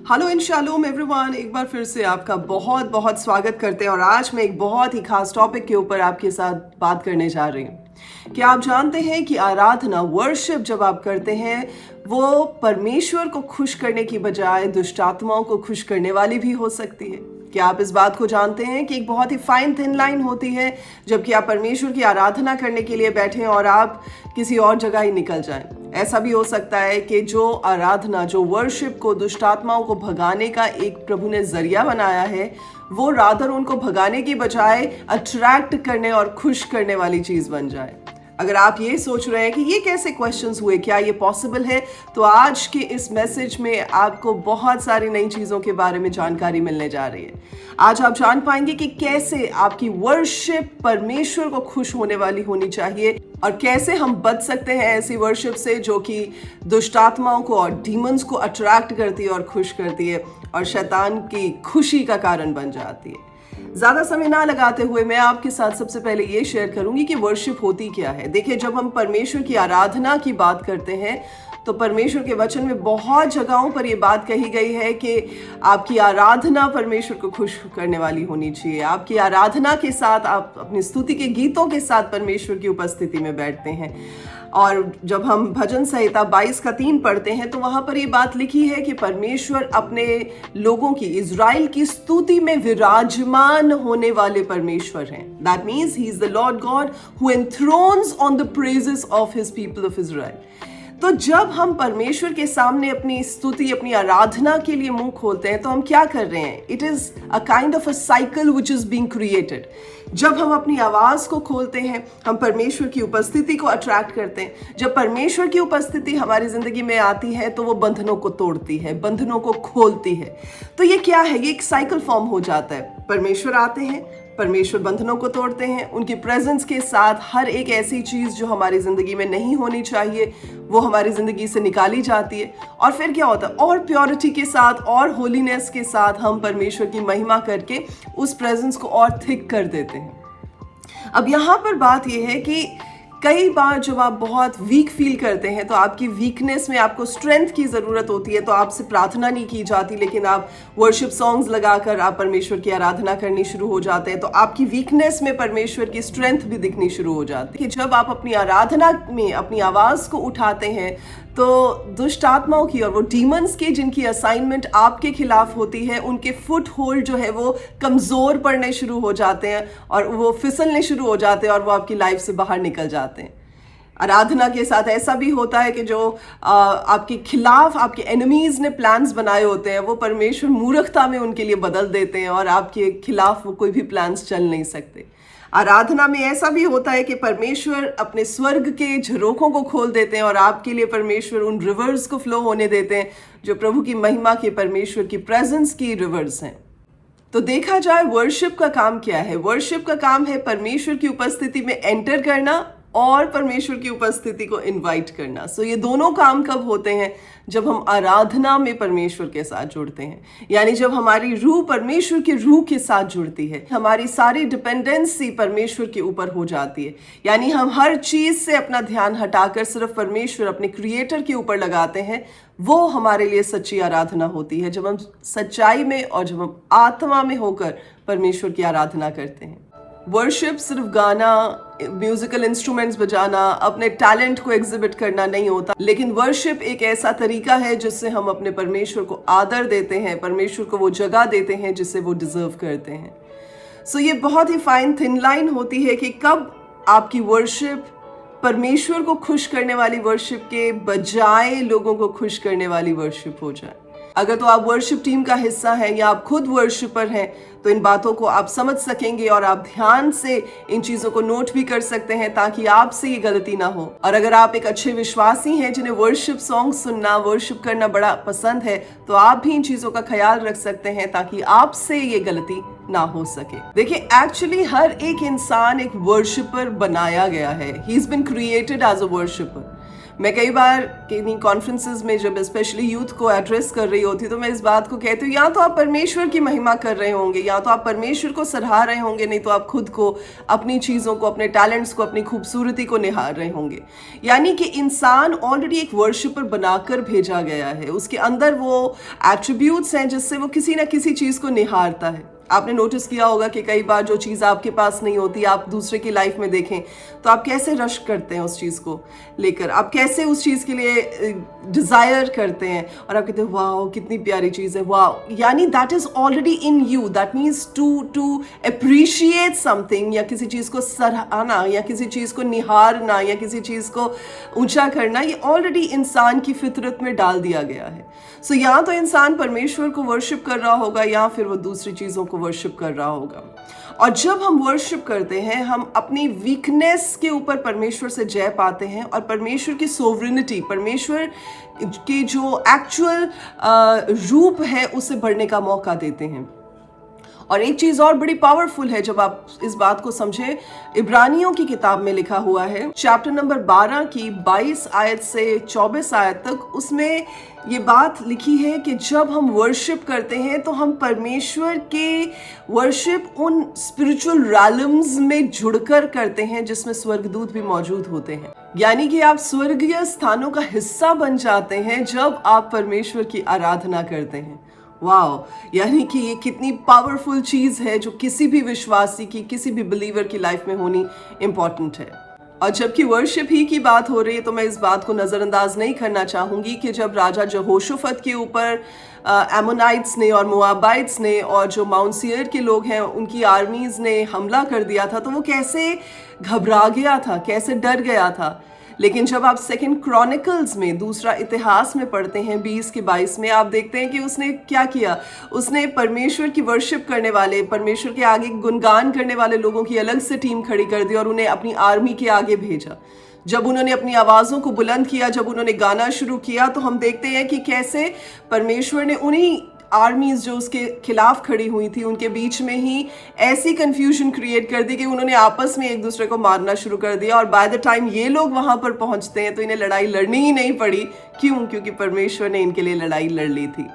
Hello इन shalom everyone, एक बार फिर से आपका बहुत बहुत स्वागत करते हैं। और आज मैं एक बहुत ही खास टॉपिक के ऊपर आपके साथ बात करने जा रही हूँ। क्या आप जानते हैं कि आराधना, वर्शिप जब आप करते हैं वो परमेश्वर को खुश करने की बजाय दुष्ट आत्माओं को खुश करने वाली भी हो सकती है। क्या आप इस बात को जानते हैं कि एक बहुत ही फाइन थिन लाइन होती है जबकि आप परमेश्वर की आराधना करने के लिए बैठे और आप किसी और जगह ही निकल जाएं। ऐसा भी हो सकता है कि जो आराधना, जो वर्शिप को दुष्ट आत्माओं को भगाने का एक प्रभु ने जरिया बनाया है, वो रादर उनको भगाने की बजाय अट्रैक्ट करने और खुश करने वाली चीज बन जाए। अगर आप ये सोच रहे हैं कि ये कैसे क्वेश्चंस हुए, क्या ये पॉसिबल है, तो आज के इस मैसेज में आपको बहुत सारी नई चीज़ों के बारे में जानकारी मिलने जा रही है। आज आप जान पाएंगे कि कैसे आपकी वर्शिप परमेश्वर को खुश होने वाली होनी चाहिए और कैसे हम बच सकते हैं ऐसी वर्शिप से जो कि दुष्ट आत्माओं को और डीमंस को अट्रैक्ट करती है और खुश करती है और शैतान की खुशी का कारण बन जाती है। ज्यादा समय ना लगाते हुए मैं आपके साथ सबसे पहले ये शेयर करूंगी कि वर्शिप होती क्या है। देखिए, जब हम परमेश्वर की आराधना की बात करते हैं तो परमेश्वर के वचन में बहुत जगहों पर यह बात कही गई है कि आपकी आराधना परमेश्वर को खुश करने वाली होनी चाहिए। आपकी आराधना के साथ आप अपनी स्तुति के गीतों के साथ परमेश्वर की उपस्थिति में बैठते हैं। और जब हम भजन संहिता 22:3 पढ़ते हैं तो वहां पर ये बात लिखी है कि परमेश्वर अपने लोगों की, इज़राइल की स्तुति में विराजमान होने वाले परमेश्वर हैं। That means he is the lord God who enthrones on the praises of his people of Israel. तो जब हम परमेश्वर के सामने अपनी स्तुति, अपनी आराधना के लिए मुंह खोलते हैं तो हम क्या कर रहे हैं? It is a kind of a cycle which is being created. जब हम अपनी आवाज को खोलते हैं, हम परमेश्वर की उपस्थिति को अट्रैक्ट करते हैं। जब परमेश्वर की उपस्थिति हमारी जिंदगी में आती है तो वो बंधनों को तोड़ती है, बंधनों को खोलती है। तो ये क्या है? ये एक साइकिल फॉर्म हो जाता है। परमेश्वर आते हैं, परमेश्वर बंधनों को तोड़ते हैं। उनकी प्रेजेंस के साथ हर एक ऐसी चीज जो हमारी जिंदगी में नहीं होनी चाहिए वो हमारी जिंदगी से निकाली जाती है। और फिर क्या होता है? और प्योरिटी के साथ और होलीनेस के साथ हम परमेश्वर की महिमा करके उस प्रेजेंस को और थिक कर देते हैं। अब यहाँ पर बात यह है कि कई बार जब आप बहुत वीक फील करते हैं तो आपकी वीकनेस में आपको स्ट्रेंथ की ज़रूरत होती है, तो आपसे प्रार्थना नहीं की जाती, लेकिन आप वर्शिप सॉन्ग्स लगाकर आप परमेश्वर की आराधना करनी शुरू हो जाते हैं। तो आपकी वीकनेस में परमेश्वर की स्ट्रेंथ भी दिखनी शुरू हो जाती है। कि जब आप अपनी आराधना में अपनी आवाज़ को उठाते हैं तो दुष्ट आत्माओं की और वो डीमंस की जिनकी असाइनमेंट आपके खिलाफ होती है, उनके फुट होल्ड जो है वो कमज़ोर पड़ने शुरू हो जाते हैं और वो फिसलने शुरू हो जाते हैं और वो आपकी लाइफ से बाहर निकल जाते हैं। आराधना के साथ ऐसा भी होता है कि जो आपके खिलाफ आपके एनिमीज ने प्लान्स बनाए होते हैं वो परमेश्वर मूर्खता में उनके लिए बदल देते हैं और आपके खिलाफ वो कोई भी प्लान्स चल नहीं सकते। आराधना में ऐसा भी होता है कि परमेश्वर अपने स्वर्ग के झरोखों को खोल देते हैं और आपके लिए परमेश्वर उन रिवर्स को फ्लो होने देते हैं जो प्रभु की महिमा के, परमेश्वर की प्रेजेंस की रिवर्स हैं। तो देखा जाए वर्शिप का काम क्या है? वर्शिप का काम है परमेश्वर की उपस्थिति में एंटर करना और परमेश्वर की उपस्थिति को इनवाइट करना। सो ये दोनों काम कब होते हैं? जब हम आराधना में परमेश्वर के साथ जुड़ते हैं, यानी जब हमारी रूह परमेश्वर की रूह के साथ जुड़ती है, हमारी सारी डिपेंडेंसी परमेश्वर के ऊपर हो जाती है। यानी हम हर चीज से अपना ध्यान हटाकर सिर्फ परमेश्वर, अपने क्रिएटर के ऊपर लगाते हैं। वो हमारे लिए सच्ची आराधना होती है, जब हम सच्चाई में और जब हम आत्मा में होकर परमेश्वर की आराधना करते हैं। वर्शिप सिर्फ गाना, म्यूजिकल इंस्ट्रूमेंट्स बजाना, अपने टैलेंट को एग्जिबिट करना नहीं होता, लेकिन वर्शिप एक ऐसा तरीका है जिससे हम अपने परमेश्वर को आदर देते हैं, परमेश्वर को वो जगह देते हैं जिसे वो डिजर्व करते हैं। सो ये बहुत ही फाइन थिन लाइन होती है कि कब आपकी वर्शिप परमेश्वर को खुश करने वाली वर्शिप के बजाय लोगों को खुश करने वाली वर्शिप हो जाए। अगर तो आप वर्शिप टीम का हिस्सा हैं या आप खुद वर्शिपर हैं तो इन बातों को आप समझ सकेंगे और आप ध्यान से इन चीज़ों को नोट भी कर सकते हैं ताकि आपसे ये गलती ना हो। और अगर आप एक अच्छे विश्वासी हैं जिन्हें वर्शिप सॉन्ग सुनना, वर्शिप करना बड़ा पसंद है, तो आप भी इन चीज़ों का ख्याल रख सकते हैं ताकि आपसे ये गलती ना हो सके। देखिए, एक्चुअली हर एक इंसान एक वर्शिपर बनाया गया है। He is been created as a worshipper. मैं कई बार किन्हीं कॉन्फ्रेंसेस में जब स्पेशली यूथ को एड्रेस कर रही होती तो मैं इस बात को कहती हूँ, या तो आप परमेश्वर की महिमा कर रहे होंगे, या तो आप परमेश्वर को सराह रहे होंगे, नहीं तो आप खुद को, अपनी चीज़ों को, अपने टैलेंट्स को, अपनी खूबसूरती को निहार रहे होंगे। यानी कि इंसान ऑलरेडी एक वर्शिपर बनाकर भेजा गया है, उसके अंदर वो एट्रीब्यूट्स हैं जिससे वो किसी ना किसी चीज़ को निहारता है। आपने नोटिस किया होगा कि कई बार जो चीज़ आपके पास नहीं होती, आप दूसरे की लाइफ में देखें तो आप कैसे रश करते हैं उस चीज़ को लेकर, आप कैसे उस चीज़ के लिए डिज़ायर करते हैं और आप कहते हैं वाह कितनी प्यारी चीज़ है, वाह। यानी that is already in you. That means to appreciate something, या किसी चीज़ को सराहना, या किसी चीज़ को निहारना, या किसी चीज़ को ऊंचा करना, ये ऑलरेडी इंसान की फितरत में डाल दिया गया है। सो या तो इंसान परमेश्वर को वर्शिप कर रहा होगा, या फिर वो दूसरी चीज़ों को वर्शिप कर रहा होगा। और जब हम वर्शिप करते हैं, हम अपनी वीकनेस के ऊपर परमेश्वर से जय पाते हैं और परमेश्वर की सोवरेनिटी, परमेश्वर के जो एक्चुअल रूप है उसे बढ़ने का मौका देते हैं। और एक चीज और बड़ी पावरफुल है जब आप इस बात को समझे, इब्रानियों की किताब में लिखा हुआ है चैप्टर नंबर 12 की 22 आयत से 24 आयत तक, उसमें ये बात लिखी है कि जब हम वर्शिप करते हैं तो हम परमेश्वर के वर्शिप उन स्पिरिचुअल रैलम्स में जुड़कर करते हैं जिसमें स्वर्गदूत भी मौजूद होते हैं। यानी कि आप स्वर्गीय स्थानों का हिस्सा बन जाते हैं जब आप परमेश्वर की आराधना करते हैं। वाह, यानी कि ये कितनी पावरफुल चीज है जो किसी भी विश्वासी की, किसी भी बिलीवर की लाइफ में होनी इंपॉर्टेंट है। और जबकि वर्शिप ही की बात हो रही है तो मैं इस बात को नज़रअंदाज नहीं करना चाहूंगी कि जब राजा यहोशाफत के ऊपर एमोनाइट्स ने और मोआबाइट्स ने और जो माउंट सीयर के लोग हैं उनकी आर्मीज ने हमला कर दिया था, तो वो कैसे घबरा गया था, कैसे डर गया था। लेकिन जब आप सेकंड क्रॉनिकल्स में, दूसरा इतिहास में पढ़ते हैं 20 के 22 में, आप देखते हैं कि उसने क्या किया। उसने परमेश्वर की वर्शिप करने वाले, परमेश्वर के आगे गुणगान करने वाले लोगों की अलग से टीम खड़ी कर दी और उन्हें अपनी आर्मी के आगे भेजा। जब उन्होंने अपनी आवाज़ों को बुलंद किया, जब उन्होंने गाना शुरू किया, तो हम देखते हैं कि कैसे परमेश्वर ने उन्हीं आर्मीज जो उसके खिलाफ खड़ी हुई थी उनके बीच में ही ऐसी कंफ्यूजन क्रिएट कर दी कि उन्होंने आपस में एक दूसरे को मारना शुरू कर दिया। और बाय द टाइम ये लोग वहां पर पहुंचते हैं तो इन्हें लड़ाई लड़नी ही नहीं पड़ी। क्यों? क्योंकि परमेश्वर ने इनके लिए लड़ाई लड़ ली थी।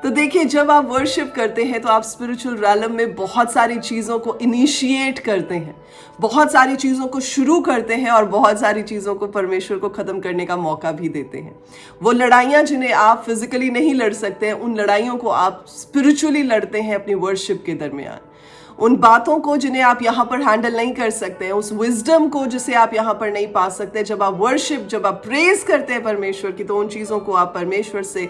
तो देखिए, जब आप वर्शिप करते हैं तो आप स्पिरिचुअल रैलम में बहुत सारी चीज़ों को इनिशिएट करते हैं, बहुत सारी चीज़ों को शुरू करते हैं और बहुत सारी चीज़ों को परमेश्वर को ख़त्म करने का मौका भी देते हैं। वो लड़ाइयाँ जिन्हें आप फिजिकली नहीं लड़ सकते हैं, उन लड़ाइयों को आप स्पिरिचुअली लड़ते हैं अपनी वर्शिप के दरमियान। उन बातों को जिन्हें आप यहाँ पर हैंडल नहीं कर सकते हैं, उस विजडम को जिसे आप यहाँ पर नहीं पा सकते, जब आप वर्शिप, जब आप प्रेज करते हैं परमेश्वर की, तो उन चीज़ों को आप परमेश्वर से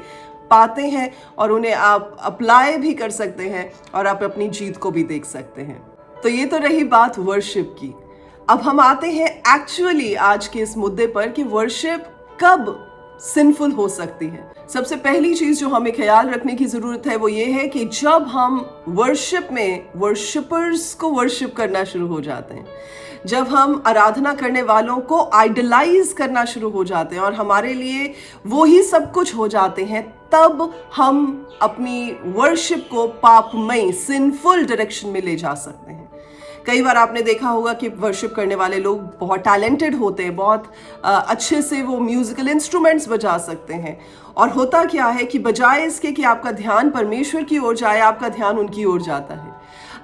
पाते हैं और उन्हें आप अप्लाई भी कर सकते हैं और आप अपनी जीत को भी देख सकते हैं। तो ये तो रही बात वर्शिप की। अब हम आते हैं एक्चुअली आज के इस मुद्दे पर कि वर्शिप कब सिंफुल हो सकती है। सबसे पहली चीज जो हमें ख्याल रखने की जरूरत है वो ये है कि जब हम वर्शिप में वर्शिपर्स को वर्शिप करना शुरू हो जाते हैं, जब हम आराधना करने वालों को आइडलाइज करना शुरू हो जाते हैं और हमारे लिए वो ही सब कुछ हो जाते हैं, तब हम अपनी वर्शिप को पापमय, सिंफुल डायरेक्शन में ले जा सकते हैं। कई बार आपने देखा होगा कि वर्शिप करने वाले लोग बहुत टैलेंटेड होते हैं, बहुत अच्छे से वो म्यूजिकल इंस्ट्रूमेंट्स बजा सकते हैं, और होता क्या है कि बजाय इसके कि आपका ध्यान परमेश्वर की ओर जाए, आपका ध्यान उनकी ओर जाता है।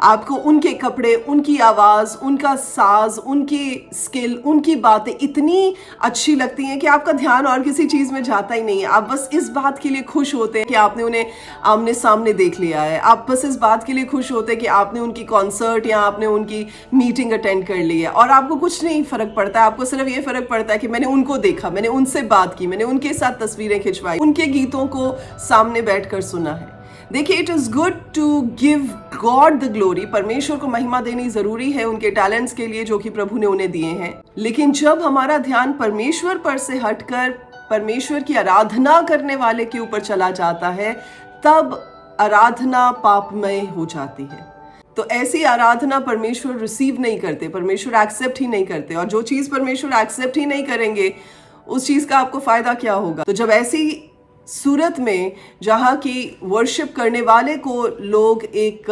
आपको उनके कपड़े, उनकी आवाज़, उनका साज, उनकी स्किल, उनकी बातें इतनी अच्छी लगती हैं कि आपका ध्यान और किसी चीज़ में जाता ही नहीं है। आप बस इस बात के लिए खुश होते हैं कि आपने उन्हें आमने सामने देख लिया है। आप बस इस बात के लिए खुश होते हैं कि आपने उनकी कॉन्सर्ट या आपने उनकी मीटिंग अटेंड कर ली है, और आपको कुछ नहीं फ़र्क पड़ता है। आपको सिर्फ ये फ़र्क पड़ता है कि मैंने उनको देखा, मैंने उनसे बात की, मैंने उनके साथ तस्वीरें खिंचवाई, उनके गीतों को सामने बैठकर सुना है। देखिए, it is good to give God the glory. परमेश्वर को महिमा देनी जरूरी है उनके टैलेंट्स के लिए जो कि प्रभु ने उन्हें दिए हैं। लेकिन जब हमारा ध्यान परमेश्वर पर से हटकर परमेश्वर की आराधना करने वाले के ऊपर चला जाता है, तब आराधना पापमय हो जाती है। तो ऐसी आराधना परमेश्वर रिसीव नहीं करते, परमेश्वर एक्सेप्ट ही नहीं करते। और जो चीज़ परमेश्वर एक्सेप्ट ही नहीं करेंगे, उस चीज़ का आपको फायदा क्या होगा? तो जब ऐसी सूरत में, जहाँ की वर्शिप करने वाले को लोग एक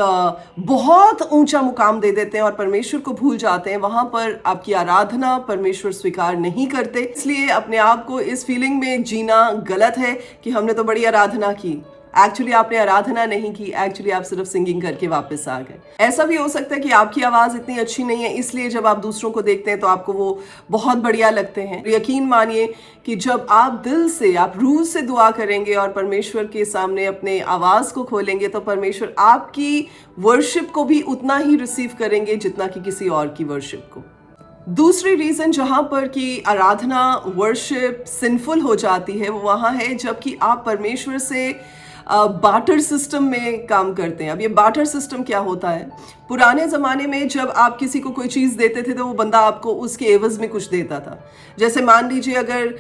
बहुत ऊंचा मुकाम दे देते हैं और परमेश्वर को भूल जाते हैं, वहाँ पर आपकी आराधना परमेश्वर स्वीकार नहीं करते। इसलिए अपने आप को इस फीलिंग में जीना गलत है कि हमने तो बड़ी आराधना की। एक्चुअली आपने आराधना नहीं की, एक्चुअली आप सिर्फ सिंगिंग करके वापस आ गए। ऐसा भी हो सकता है कि आपकी आवाज़ इतनी अच्छी नहीं है, इसलिए जब आप दूसरों को देखते हैं तो आपको वो बहुत बढ़िया लगते हैं। यकीन मानिए कि जब आप दिल से, आप रूह से दुआ करेंगे और परमेश्वर के सामने अपने आवाज़ को खोलेंगे तो परमेश्वर आपकी वर्शिप को भी उतना ही रिसीव करेंगे जितना कि किसी और की वर्शिप को। दूसरी रीज़न जहाँ पर कि आराधना वर्शिप सिंफुल हो जाती है वो वहाँ है जबकि आप परमेश्वर से बार्टर सिस्टम में काम करते हैं। अब ये बार्टर सिस्टम क्या होता है? पुराने ज़माने में जब आप किसी को कोई चीज़ देते थे तो वो बंदा आपको उसके एवज़ में कुछ देता था। जैसे मान लीजिए अगर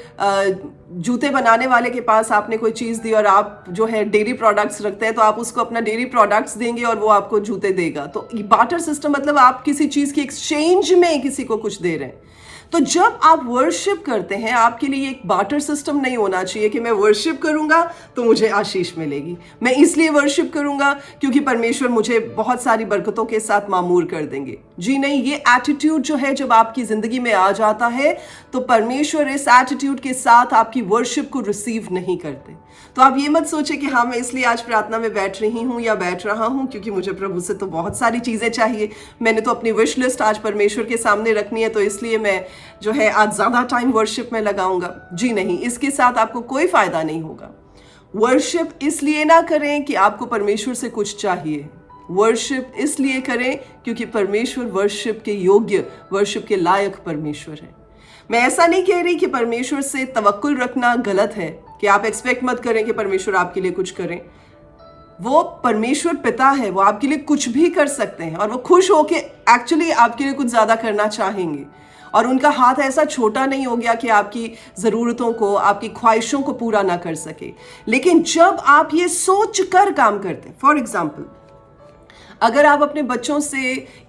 जूते बनाने वाले के पास आपने कोई चीज़ दी और आप जो है डेयरी प्रोडक्ट्स रखते हैं तो आप उसको अपना डेयरी प्रोडक्ट्स देंगे और वो आपको जूते देगा। तो बार्टर सिस्टम मतलब आप किसी चीज़ की एक्सचेंज में किसी को कुछ दे रहे हैं। तो जब आप वर्शिप करते हैं, आपके लिए एक बार्टर सिस्टम नहीं होना चाहिए कि मैं वर्शिप करूंगा तो मुझे आशीष मिलेगी, मैं इसलिए वर्शिप करूंगा क्योंकि परमेश्वर मुझे बहुत सारी बरकतों के साथ मामूर कर देंगे। जी नहीं, ये एटीट्यूड जो है जब आपकी जिंदगी में आ जाता है तो परमेश्वर इस एटीट्यूड के साथ आपकी वर्शिप को रिसीव नहीं करते। तो आप ये मत सोचे कि हाँ मैं इसलिए आज प्रार्थना में बैठ रही हूँ या बैठ रहा हूँ क्योंकि मुझे प्रभु से तो बहुत सारी चीज़ें चाहिए, मैंने तो अपनी विश लिस्ट आज परमेश्वर के सामने रखनी है तो इसलिए मैं जो है आज ज़्यादा टाइम वर्शिप में लगाऊंगा। जी नहीं, इसके साथ आपको कोई फ़ायदा नहीं होगा। वर्शिप इसलिए ना करें कि आपको परमेश्वर से कुछ चाहिए, वर्शिप इसलिए करें क्योंकि परमेश्वर वर्शिप के योग्य, वर्शिप के लायक परमेश्वर है। मैं ऐसा नहीं कह रही कि परमेश्वर से तवक्कुल रखना गलत है, कि आप एक्सपेक्ट मत करें कि परमेश्वर आपके लिए कुछ करें। वो परमेश्वर पिता है, वो आपके लिए कुछ भी कर सकते हैं और वो खुश होके एक्चुअली आपके लिए कुछ ज़्यादा करना चाहेंगे और उनका हाथ ऐसा छोटा नहीं हो गया कि आपकी ज़रूरतों को, आपकी ख्वाहिशों को पूरा ना कर सके। लेकिन जब आप ये सोच कर काम करते हैं, फॉर एग्जाम्पल अगर आप अपने बच्चों से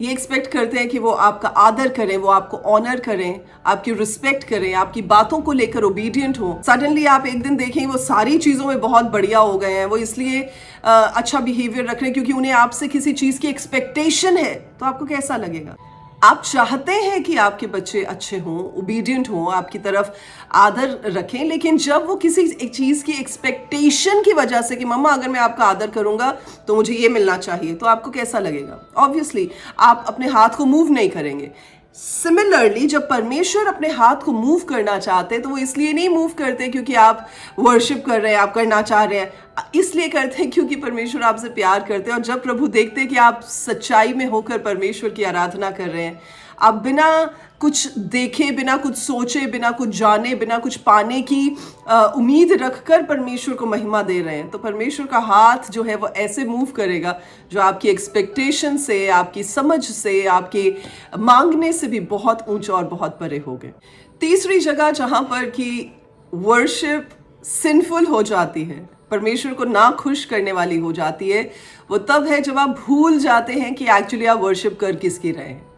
ये एक्सपेक्ट करते हैं कि वो आपका आदर करें, वो आपको ऑनर करें, आपकी रिस्पेक्ट करें, आपकी बातों को लेकर ओबीडियंट हो, सडनली आप एक दिन देखें वो सारी चीज़ों में बहुत बढ़िया हो गए हैं, वो इसलिए अच्छा बिहेवियर रख रहे हैं क्योंकि उन्हें आपसे किसी चीज़ की एक्सपेक्टेशन है, तो आपको कैसा लगेगा? आप चाहते हैं कि आपके बच्चे अच्छे हों, ओबीडियंट हों, आपकी तरफ आदर रखें, लेकिन जब वो किसी एक चीज़ की एक्सपेक्टेशन की वजह से कि मम्मा अगर मैं आपका आदर करूंगा तो मुझे ये मिलना चाहिए, तो आपको कैसा लगेगा? ऑब्वियसली आप अपने हाथ को मूव नहीं करेंगे। सिमिलरली जब परमेश्वर अपने हाथ को मूव करना चाहते हैं तो वो इसलिए नहीं मूव करते क्योंकि आप वर्शिप कर रहे हैं, आप करना चाह रहे हैं, इसलिए करते हैं क्योंकि परमेश्वर आपसे प्यार करते हैं। और जब प्रभु देखते हैं कि आप सच्चाई में होकर परमेश्वर की आराधना कर रहे हैं, आप बिना कुछ देखे, बिना कुछ सोचे, बिना कुछ जाने, बिना कुछ पाने की उम्मीद रखकर परमेश्वर को महिमा दे रहे हैं, तो परमेश्वर का हाथ जो है वो ऐसे मूव करेगा जो आपकी एक्सपेक्टेशन से, आपकी समझ से, आपके मांगने से भी बहुत ऊंचा और बहुत परे हो गए। तीसरी जगह जहाँ पर कि वर्शिप सिंफुल हो जाती है, परमेश्वर को ना खुश करने वाली हो जाती है, वो तब है जब आप भूल जाते हैं कि एक्चुअली आप वर्शिप कर किसकी रहे हैं।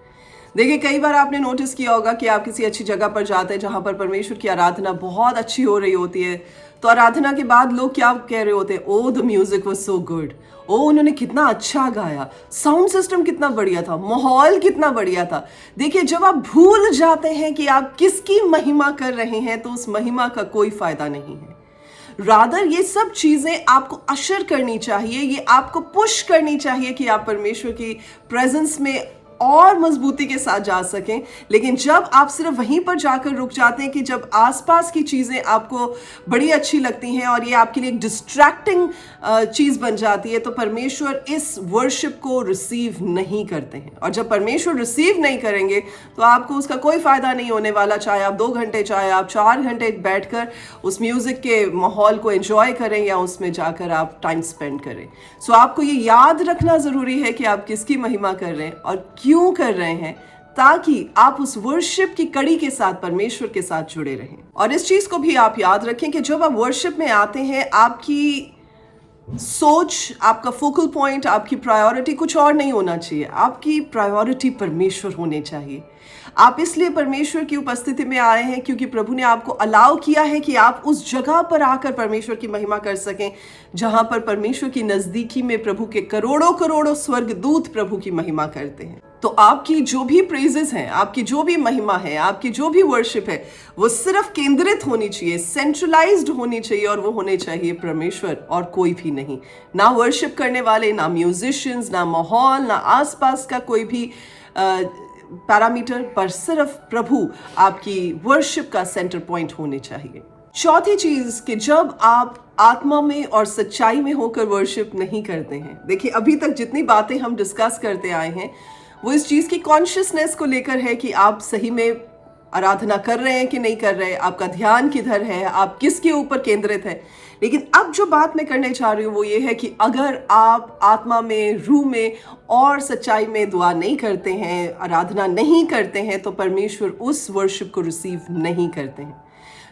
देखिए कई बार आपने नोटिस किया होगा कि आप किसी अच्छी जगह पर जाते हैं जहाँ पर परमेश्वर की आराधना बहुत अच्छी हो रही होती है, तो आराधना के बाद लोग क्या कह रहे होते हैं? Oh the music was so good, oh उन्होंने कितना अच्छा गाया, साउंड सिस्टम कितना बढ़िया था, माहौल कितना बढ़िया था। देखिए जब आप भूल जाते हैं कि आप किसकी महिमा कर रहे हैं तो उस महिमा का कोई फायदा नहीं है। रादर ये सब चीज़ें आपको अशर करनी चाहिए, ये आपको पुश करनी चाहिए कि आप परमेश्वर की प्रेजेंस में और मजबूती के साथ जा सकें। लेकिन जब आप सिर्फ वहीं पर जाकर रुक जाते हैं कि जब आसपास की चीज़ें आपको बड़ी अच्छी लगती हैं और ये आपके लिए एक डिस्ट्रैक्टिंग चीज़ बन जाती है, तो परमेश्वर इस वर्शिप को रिसीव नहीं करते हैं। और जब परमेश्वर रिसीव नहीं करेंगे तो आपको उसका कोई फ़ायदा नहीं होने वाला, चाहे आप 2 घंटे, चाहे आप 4 घंटे बैठकर उस म्यूज़िक के माहौल को एंजॉय करें या उसमें जाकर आप टाइम स्पेंड करें। सो आपको ये याद रखना ज़रूरी है कि आप किसकी महिमा कर रहे हैं और क्यों कर रहे हैं, ताकि आप उस वर्शिप की कड़ी के साथ परमेश्वर के साथ जुड़े रहें। और इस चीज़ को भी आप याद रखें कि जब आप वर्शिप में आते हैं, आपकी सोच, आपका फोकल पॉइंट, आपकी प्रायोरिटी कुछ और नहीं होना चाहिए। आपकी प्रायोरिटी परमेश्वर होने चाहिए। आप इसलिए परमेश्वर की उपस्थिति में आए हैं क्योंकि प्रभु ने आपको अलाउ किया है कि आप उस जगह पर आकर परमेश्वर की महिमा कर सकें जहां पर परमेश्वर की नजदीकी में प्रभु के करोड़ों करोड़ों स्वर्गदूत प्रभु की महिमा करते हैं। तो आपकी जो भी प्रेजेस हैं, आपकी जो भी महिमा है, आपकी जो भी वर्शिप है, वो सिर्फ केंद्रित होनी चाहिए, सेंट्रलाइज्ड होनी चाहिए, और वो होने चाहिए परमेश्वर और कोई भी नहीं। ना वर्शिप करने वाले, ना म्यूजिशियंस, ना माहौल, ना आसपास का कोई भी पैरामीटर, पर सिर्फ प्रभु आपकी वर्शिप का सेंटर पॉइंट होने चाहिए। चौथी चीज कि जब आप आत्मा में और सच्चाई में होकर वर्शिप नहीं करते हैं, देखिए अभी तक जितनी बातें हम डिस्कस करते आए हैं वो इस चीज की कॉन्शियसनेस को लेकर है कि आप सही में आराधना कर रहे हैं कि नहीं कर रहे, आपका ध्यान किधर है, आप किसके ऊपर केंद्रित है। लेकिन अब जो बात मैं करने चाह रही हूँ वो ये है कि अगर आप आत्मा में, रूह में और सच्चाई में दुआ नहीं करते हैं, आराधना नहीं करते हैं, तो परमेश्वर उस वर्शिप को रिसीव नहीं करते हैं।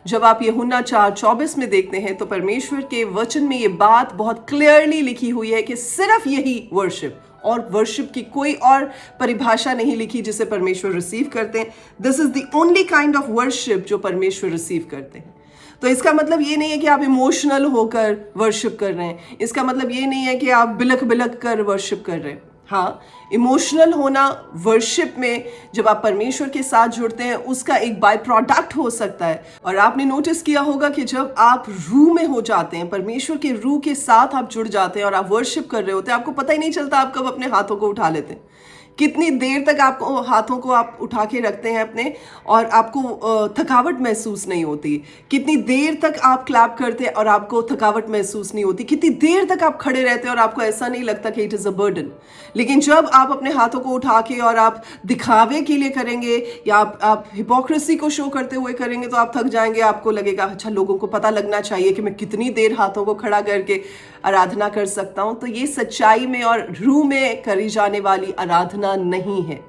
जब आप यूहन्ना 4:24 में देखते हैं तो परमेश्वर के वचन में ये बात बहुत क्लियरली लिखी हुई है कि सिर्फ यही वर्शिप, और वर्शिप की कोई और परिभाषा नहीं लिखी जिसे परमेश्वर रिसीव करते हैं। This is the only kind of worship जो परमेश्वर रिसीव करते हैं। तो इसका मतलब ये नहीं है कि आप इमोशनल होकर वर्शिप कर रहे हैं, इसका मतलब ये नहीं है कि आप बिलख बिलख कर वर्शिप कर रहे हैं। हाँ, इमोशनल होना वर्शिप में जब आप परमेश्वर के साथ जुड़ते हैं उसका एक बाय प्रोडक्ट हो सकता है। और आपने नोटिस किया होगा कि जब आप रूह में हो जाते हैं, परमेश्वर के रूह के साथ आप जुड़ जाते हैं और आप वर्शिप कर रहे होते हैं, आपको पता ही नहीं चलता आप कब अपने हाथों को उठा लेते हैं। कितनी देर तक आपको हाथों को आप उठा के रखते हैं अपने, और आपको थकावट महसूस नहीं होती। कितनी देर तक आप क्लैप करते हैं और आपको थकावट महसूस नहीं होती। कितनी देर तक आप खड़े रहते हैं और आपको ऐसा नहीं लगता कि इट इज़ अ बर्डन। लेकिन जब आप अपने हाथों को उठा के और आप दिखावे के लिए करेंगे या आप हिपोक्रेसी को शो करते हुए करेंगे तो आप थक जाएंगे। आपको लगेगा अच्छा लोगों को पता लगना चाहिए कि मैं कितनी देर हाथों को खड़ा करके आराधना कर सकता हूँ। तो ये सच्चाई में और रूह में करी जाने वाली आराधना नहीं है।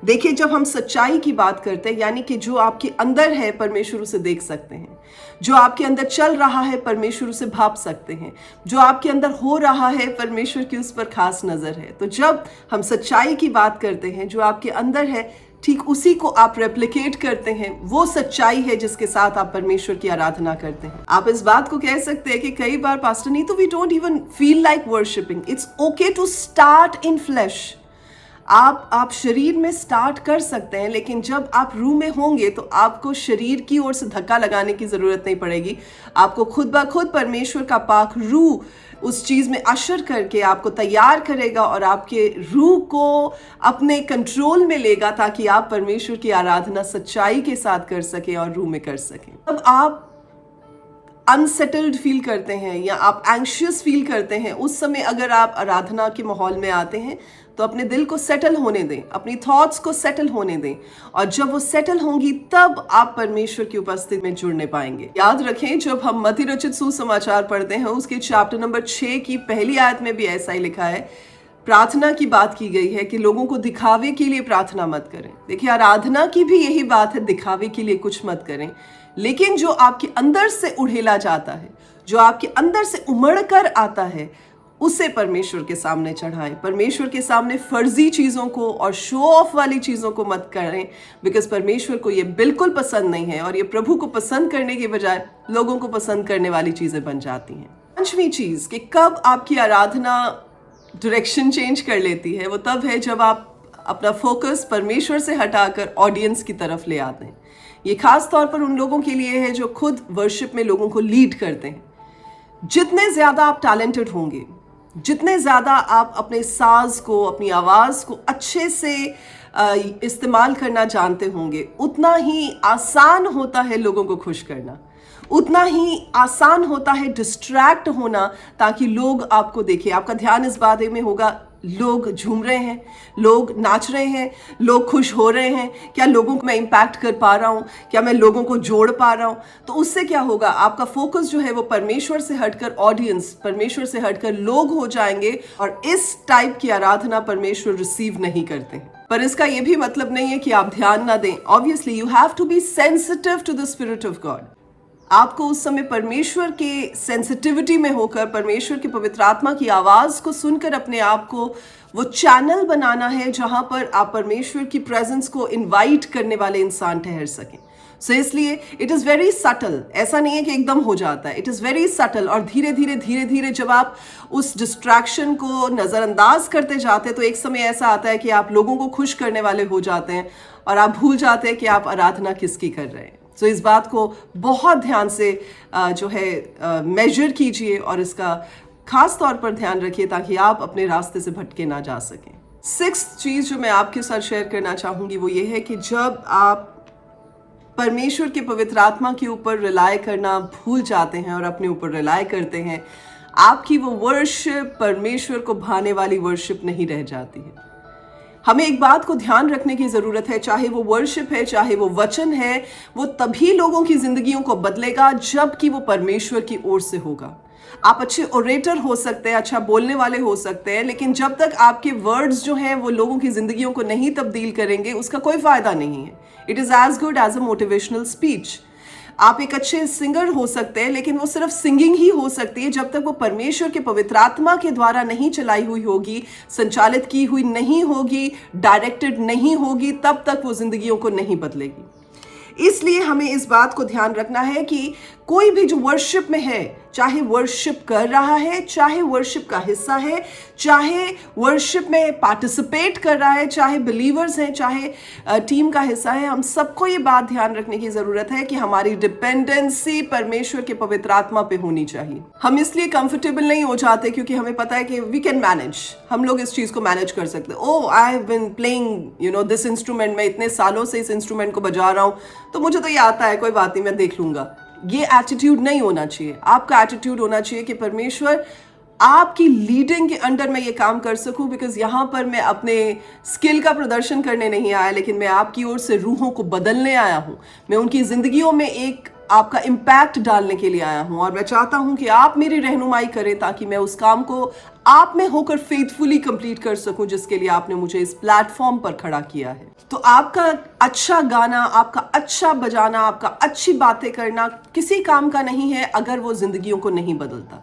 देखिए, जब हम सच्चाई की बात करते हैं यानी कि जो आपके अंदर है परमेश्वर उसे देख सकते हैं, जो आपके अंदर चल रहा है परमेश्वर उसे भाप सकते हैं, जो आपके अंदर हो रहा है परमेश्वर की उस पर खास नजर है। तो जब हम सच्चाई की बात करते हैं, जो आपके अंदर है ठीक उसी को आप रेप्लिकेट करते हैं। वो सच्चाई है जिसके साथ आप परमेश्वर की आराधना करते हैं। आप इस बात को कह सकते हैं कि कई बार पास्टर नहीं तो we don't even feel like worshipping. It's okay to start in flesh. आप शरीर में स्टार्ट कर सकते हैं, लेकिन जब आप रूह में होंगे तो आपको शरीर की ओर से धक्का लगाने की जरूरत नहीं पड़ेगी। आपको खुद ब खुद परमेश्वर का पाक रूह उस चीज में अशर करके आपको तैयार करेगा और आपके रूह को अपने कंट्रोल में लेगा ताकि आप परमेश्वर की आराधना सच्चाई के साथ कर सकें और रूह में कर सकें। अब आप अनसेटल्ड फील करते हैं या आप एंग्शियस फील करते हैं, उस समय अगर आप आराधना के माहौल में आते हैं तो अपने दिल को सेटल होने दें, अपनी थॉट्स को सेटल होने दें, और जब वो सेटल होंगी तब आप परमेश्वर की उपस्थिति में जुड़ने पाएंगे। याद रखें, जब हम मत्ती रचित सुसमाचार पढ़ते हैं उसके चैप्टर नंबर 6 की पहली आयत में भी ऐसा ही लिखा है। प्रार्थना की बात की गई है कि लोगों को दिखावे के लिए प्रार्थना मत करें। देखिए, आराधना की भी यही बात है, दिखावे के लिए कुछ मत करें, लेकिन जो आपके अंदर से उड़ेला जाता है, जो आपके अंदर से उमड़ कर आता है, उसे परमेश्वर के सामने चढ़ाएं। परमेश्वर के सामने फर्जी चीज़ों को और शो ऑफ वाली चीज़ों को मत करें, बिकॉज परमेश्वर को ये बिल्कुल पसंद नहीं है, और ये प्रभु को पसंद करने के बजाय लोगों को पसंद करने वाली चीज़ें बन जाती हैं। पांचवी चीज़ कि कब आपकी आराधना डायरेक्शन चेंज कर लेती है, वो तब है जब आप अपना फोकस परमेश्वर से हटाकर ऑडियंस की तरफ ले आते हैं। ये खास तौर पर उन लोगों के लिए है जो खुद वर्शिप में लोगों को लीड करते हैं। जितने ज़्यादा आप टैलेंटेड होंगे, जितने ज़्यादा आप अपने साज को, अपनी आवाज़ को अच्छे से इस्तेमाल करना जानते होंगे, उतना ही आसान होता है लोगों को खुश करना, उतना ही आसान होता है डिस्ट्रैक्ट होना ताकि लोग आपको देखें। आपका ध्यान इस बात में होगा लोग झूम रहे हैं, लोग नाच रहे हैं, लोग खुश हो रहे हैं, क्या लोगों को मैं इम्पैक्ट कर पा रहा हूँ, क्या मैं लोगों को जोड़ पा रहा हूँ। तो उससे क्या होगा, आपका फोकस जो है वो परमेश्वर से हटकर ऑडियंस, परमेश्वर से हटकर लोग हो जाएंगे, और इस टाइप की आराधना परमेश्वर रिसीव नहीं करते हैं। पर इसका ये भी मतलब नहीं है कि आप ध्यान ना दें। Obviously you have to be sensitive to the spirit of God. आपको उस समय परमेश्वर के सेंसिटिविटी में होकर परमेश्वर की पवित्र आत्मा की आवाज़ को सुनकर अपने आप को वो चैनल बनाना है जहां पर आप परमेश्वर की प्रेजेंस को इनवाइट करने वाले इंसान ठहर सकें। सो इसलिए इट इज़ वेरी सटल, ऐसा नहीं है कि एकदम हो जाता है, इट इज़ वेरी सटल। और धीरे धीरे जब आप उस डिस्ट्रैक्शन को नज़रअंदाज करते जाते हैं तो एक समय ऐसा आता है कि आप लोगों को खुश करने वाले हो जाते हैं और आप भूल जाते हैं कि आप आराधना किसकी कर रहे हैं। सो इस बात को बहुत ध्यान से जो है मेजर कीजिए और इसका खास तौर पर ध्यान रखिए ताकि आप अपने रास्ते से भटके ना जा सकें। 6th चीज़ जो मैं आपके साथ शेयर करना चाहूँगी वो ये है कि जब आप परमेश्वर के पवित्र आत्मा के ऊपर रिलाय करना भूल जाते हैं और अपने ऊपर रिलाय करते हैं, आपकी वो वर्शिप परमेश्वर को भाने वाली वर्शिप नहीं रह जाती है। हमें एक बात को ध्यान रखने की ज़रूरत है, चाहे वो वर्शिप है, चाहे वो वचन है, वो तभी लोगों की ज़िंदगियों को बदलेगा जबकि वो परमेश्वर की ओर से होगा। आप अच्छे ओरेटर हो सकते हैं, अच्छा बोलने वाले हो सकते हैं, लेकिन जब तक आपके वर्ड्स जो हैं वो लोगों की ज़िंदगियों को नहीं तब्दील करेंगे उसका कोई फ़ायदा नहीं है। It is as good as a motivational speech. आप एक अच्छे सिंगर हो सकते हैं, लेकिन वो सिर्फ सिंगिंग ही हो सकती है जब तक वो परमेश्वर के पवित्र आत्मा के द्वारा नहीं चलाई हुई होगी, संचालित की हुई नहीं होगी, डायरेक्टेड नहीं होगी, तब तक वो जिंदगियों को नहीं बदलेगी। इसलिए हमें इस बात को ध्यान रखना है कि कोई भी जो वर्शिप में है, चाहे वर्शिप कर रहा है, चाहे वर्शिप का हिस्सा है, चाहे वर्शिप में पार्टिसिपेट कर रहा है, चाहे बिलीवर्स हैं, चाहे टीम का हिस्सा है, हम सबको ये बात ध्यान रखने की ज़रूरत है कि हमारी डिपेंडेंसी परमेश्वर के पवित्र आत्मा पे होनी चाहिए। हम इसलिए कंफर्टेबल नहीं हो जाते क्योंकि हमें पता है कि वी कैन मैनेज, हम लोग इस चीज़ को मैनेज कर सकते हैं। Oh, I have been playing this instrument, मैं इतने सालों से इस इंस्ट्रूमेंट को बजा रहा हूँ तो मुझे तो ये आता है, कोई बात नहीं, मैं देख लूँगा। ये एटीट्यूड नहीं होना चाहिए। आपका एटीट्यूड होना चाहिए कि परमेश्वर आपकी लीडिंग के अंडर मैं ये काम कर सकूं, बिकॉज यहाँ पर मैं अपने स्किल का प्रदर्शन करने नहीं आया, लेकिन मैं आपकी ओर से रूहों को बदलने आया हूँ। मैं उनकी ज़िंदगियों में एक आपका इम्पैक्ट डालने के लिए आया हूँ और मैं चाहता हूँ कि आप मेरी रहनुमाई करें ताकि मैं उस काम को आप में होकर फेथफुली कंप्लीट कर सकूं जिसके लिए आपने मुझे इस प्लेटफॉर्म पर खड़ा किया है। तो आपका अच्छा गाना, आपका अच्छा बजाना, आपका अच्छी बातें करना किसी काम का नहीं है अगर वो जिंदगियों को नहीं बदलता।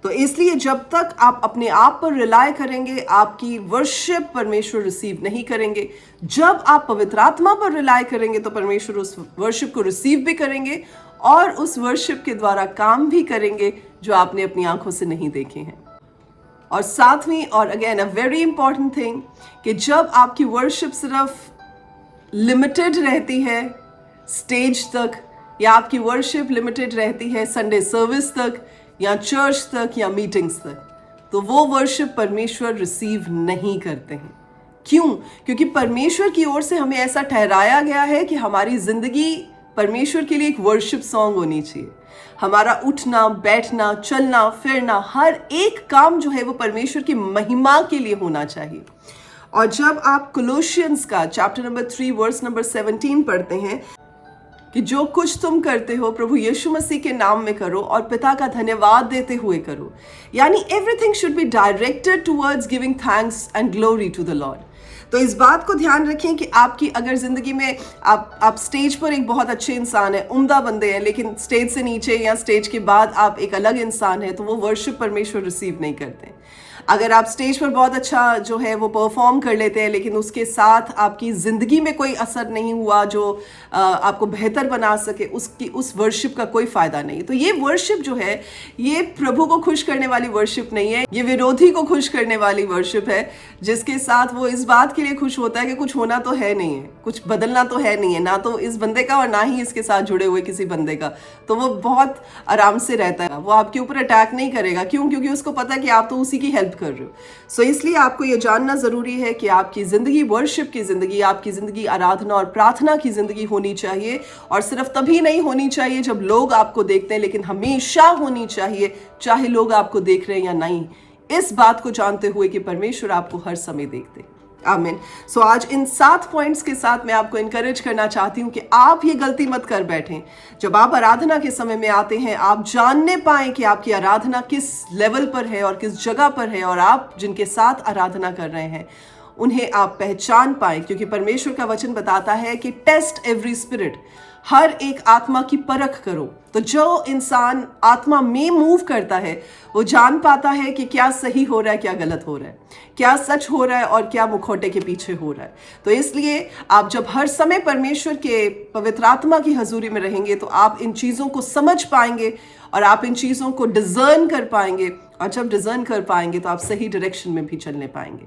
तो इसलिए जब तक आप अपने आप पर रिलाय करेंगे, आपकी वर्शिप परमेश्वर रिसीव नहीं करेंगे। जब आप पवित्र आत्मा पर रिलाय करेंगे तो परमेश्वर उस वर्शिप को रिसीव भी करेंगे और उस वर्शिप के द्वारा काम भी करेंगे जो आपने अपनी आंखों से नहीं देखे हैं। और सातवीं और again a very important thing कि जब आपकी वर्शिप सिर्फ लिमिटेड रहती है स्टेज तक, या आपकी वर्शिप लिमिटेड रहती है संडे सर्विस तक या चर्च तक या मीटिंग्स तक, तो वो वर्शिप परमेश्वर रिसीव नहीं करते हैं। क्यों? क्योंकि परमेश्वर की ओर से हमें ऐसा ठहराया गया है कि हमारी जिंदगी परमेश्वर के लिए एक वर्शिप सॉन्ग होनी चाहिए। हमारा उठना, बैठना, चलना, फिरना, हर एक काम जो है वो परमेश्वर की महिमा के लिए होना चाहिए। और जब आप कोलोशियंस का चैप्टर नंबर 3 वर्स नंबर 17 पढ़ते हैं कि जो कुछ तुम करते हो प्रभु यीशु मसीह के नाम में करो और पिता का धन्यवाद देते हुए करो, यानी everything should be directed towards giving thanks and glory to the lord. तो इस बात को ध्यान रखें कि आपकी अगर ज़िंदगी में आप स्टेज पर एक बहुत अच्छे इंसान है, उम्दा बंदे हैं, लेकिन स्टेज से नीचे या स्टेज के बाद आप एक अलग इंसान है, तो वो वर्शिप परमेश्वर रिसीव नहीं करते। अगर आप स्टेज पर बहुत अच्छा जो है वो परफॉर्म कर लेते हैं, लेकिन उसके साथ आपकी ज़िंदगी में कोई असर नहीं हुआ जो आपको बेहतर बना सके, उस वर्शिप का कोई फ़ायदा नहीं। तो ये वर्शिप जो है ये प्रभु को खुश करने वाली वर्शिप नहीं है, ये विरोधी को खुश करने वाली वर्शिप है, जिसके साथ वो इस बात के लिए खुश होता है कि कुछ होना तो है नहीं है, कुछ बदलना तो है नहीं है, ना तो इस बंदे का और ना ही इसके साथ जुड़े हुए किसी बंदे का। तो वो बहुत आराम से रहता है, वो आपके ऊपर अटैक नहीं करेगा। क्यों? क्योंकि उसको पता है कि आप तो उसी की हेल्प कर रहे हो। सो इसलिए आपको ये जानना जरूरी है कि आपकी जिंदगी वर्शिप की जिंदगी, आपकी जिंदगी आराधना और प्रार्थना की जिंदगी होनी चाहिए। और सिर्फ तभी नहीं होनी चाहिए जब लोग आपको देखते हैं, लेकिन हमेशा होनी चाहिए चाहे लोग आपको देख रहे हैं या नहीं, इस बात को जानते हुए कि परमेश्वर आपको हर समय देखते हैं। आमीन। सो आज इन 7 पॉइंट्स के साथ मैं आपको इनकरेज करना चाहती हूँ कि आप ये गलती मत कर बैठें। जब आप आराधना के समय में आते हैं, आप जानने पाएं कि आपकी आराधना किस लेवल पर है और किस जगह पर है, और आप जिनके साथ आराधना कर रहे हैं उन्हें आप पहचान पाएं, क्योंकि परमेश्वर का वचन बताता है कि टेस्ट एवरी स्पिरिट, हर एक आत्मा की परख करो। तो जो इंसान आत्मा में मूव करता है वो जान पाता है कि क्या सही हो रहा है, क्या गलत हो रहा है, क्या सच हो रहा है और क्या मुखौटे के पीछे हो रहा है। तो इसलिए आप जब हर समय परमेश्वर के पवित्र आत्मा की हजूरी में रहेंगे तो आप इन चीज़ों को समझ पाएंगे और आप इन चीज़ों को डिज़र्न कर पाएंगे। और जब डिज़र्न कर पाएंगे तो आप सही डायरेक्शन में भी चलने पाएंगे।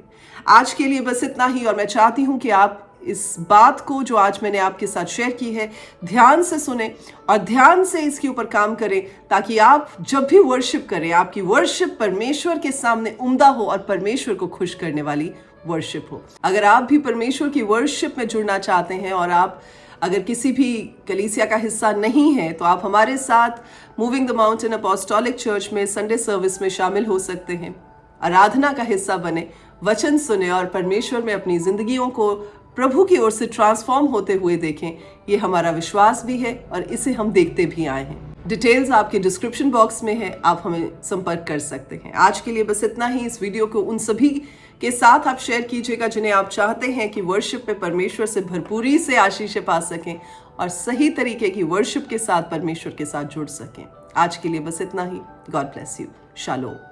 आज के लिए बस इतना ही, और मैं चाहती हूँ कि आप इस बात को जो आज मैंने आपके साथ शेयर की है ध्यान से सुने और ध्यान से इसके ऊपर काम करें, ताकि आप जब भी वर्शिप करें आपकी वर्शिप परमेश्वर के सामने उम्दा हो और परमेश्वर को खुश करने वाली वर्शिप हो। अगर आप भी परमेश्वर की वर्शिप में जुड़ना चाहते हैं और आप अगर किसी भी कलीसिया का हिस्सा नहीं है तो आप हमारे साथ मूविंग द माउंटेन अपॉस्टोलिक चर्च में संडे सर्विस में शामिल हो सकते हैं। आराधना का हिस्सा बने, वचन सुने और परमेश्वर में अपनी जिंदगियों को प्रभु की ओर से ट्रांसफॉर्म होते हुए देखें। ये हमारा विश्वास भी है और इसे हम देखते भी आए हैं। डिटेल्स आपके डिस्क्रिप्शन बॉक्स में है, आप हमें संपर्क कर सकते हैं। आज के लिए बस इतना ही। इस वीडियो को उन सभी के साथ आप शेयर कीजिएगा जिन्हें आप चाहते हैं कि वर्शिप में परमेश्वर से भरपूरी से आशीषें पा सकें और सही तरीके की वर्शिप के साथ परमेश्वर के साथ जुड़ सकें। आज के लिए बस इतना ही। God bless you. शालोम।